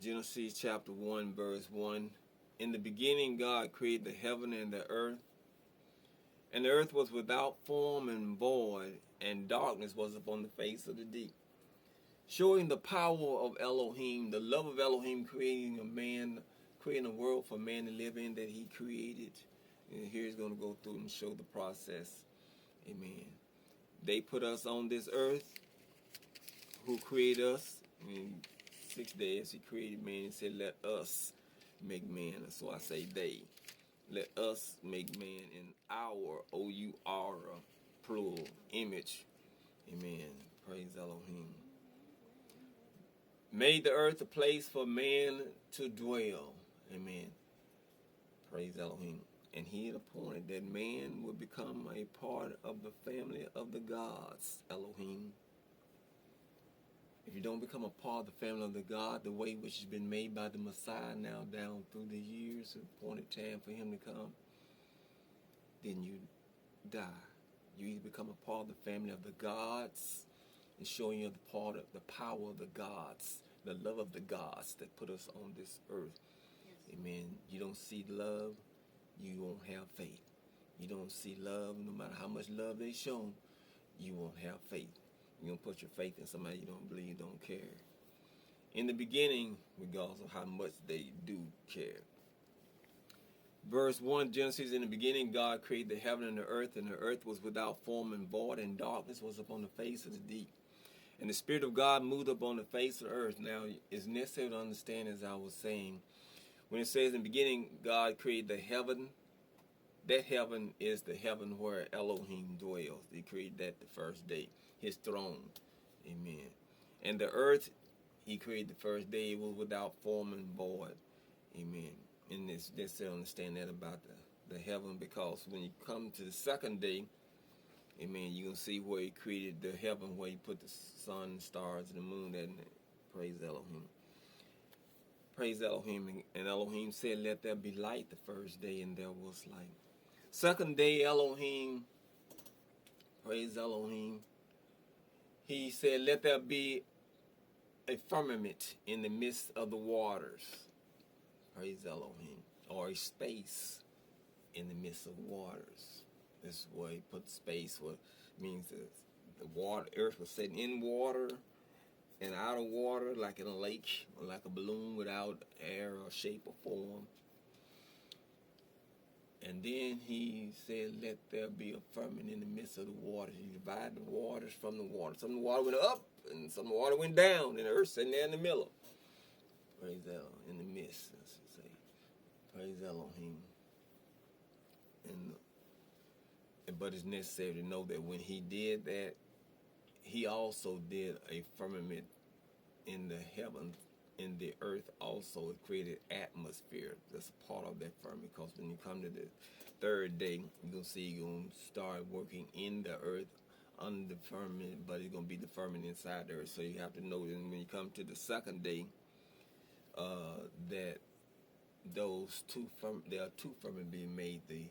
Genesis chapter 1, verse 1. In the beginning, God created the heaven and the earth. And the earth was without form and void, and darkness was upon the face of the deep. Showing the power of Elohim, the love of Elohim, creating a world for man to live in that he created. And here he's going to go through and show the process. Amen. They put us on this earth. Who created us? In 6 days he created man and said, let us make man. So I say they. Let us make man in our, O-U-R, plural, image. Amen. Praise Elohim. Made the earth a place for man to dwell. Amen. Praise Elohim. And he had appointed that man would become a part of the family of the gods, Elohim. If you don't become a part of the family of the God, the way which has been made by the Messiah now down through the years, appointed time for him to come, then you die. You either become a part of the family of the gods and showing you the part of the power of the gods, the love of the gods that put us on this earth. Yes. Amen. You don't see love, you won't have faith. You don't see love, no matter how much love they show, you won't have faith. You're going to put your faith in somebody you don't believe, don't care. In the beginning, regardless of how much they do care. Verse 1, Genesis, in the beginning, God created the heaven and the earth was without form and void, and darkness was upon the face of the deep. And the Spirit of God moved upon the face of the earth. Now, it's necessary to understand, as I was saying, when it says in the beginning, God created the heaven, that heaven is the heaven where Elohim dwells. He created that the first day, his throne. Amen. And the earth, he created the first day. It was without form and void. Amen. And it's necessary to understand that about the heaven, because when you come to the second day, amen, you're going to see where he created the heaven, where he put the sun, stars, and the moon. And praise Elohim. Praise Elohim. And Elohim said, let there be light the first day, and there was light. Second day, Elohim, praise Elohim, he said, let there be a firmament in the midst of the waters. Praise Elohim. Or a space in the midst of waters. This is where he put space, what means the water, earth was sitting in water and out of water, like in a lake, or like a balloon without air or shape or form. And then he said, let there be a firmament in the midst of the waters. He divided the waters from the water. Some of the water went up, and some of the water went down, and the earth sitting there in the middle. Praise Elohim, in the midst, as we say. Praise Elohim. But it's necessary to know that when he did that, he also did a firmament in the heavens. In the earth also, it created atmosphere. That's a part of that firmament, because when you come to the third day, you're going to see you're going to start working in the earth under the firmament, but it's going to be the firmament inside the earth. So you have to know that when you come to the second day, that those there are two firmaments being made, the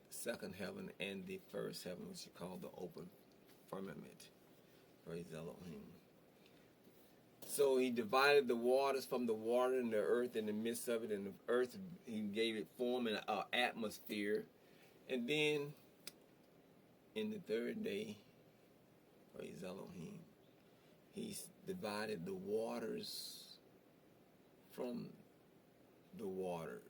second heaven and the first heaven, which is called the open firmament. Praise Elohim. So he divided the waters from the water and the earth in the midst of it, and the earth, he gave it form and atmosphere. And then in the third day, praise Elohim, he divided the waters from the waters.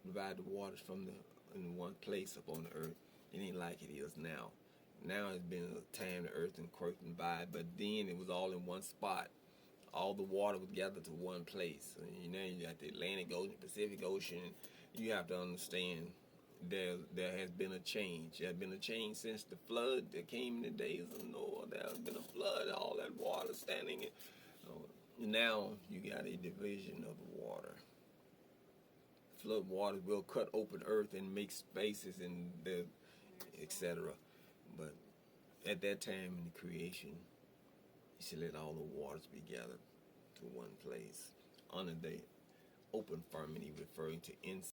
Divided the waters from in one place upon the earth. It ain't like it is now. Now it's been a time the earth and quirking by, but then it was all in one spot. All the water was gathered to one place. You know, you got the Atlantic Ocean, Pacific Ocean. You have to understand there has been a change. There has been a change since the flood that came in the days of Noah. There has been a flood, all that water standing in. Now you got a division of the water. Flood waters will cut open earth and make spaces and etc. But at that time in the creation, he should let all the waters be gathered to one place under the open firmament, referring to inside.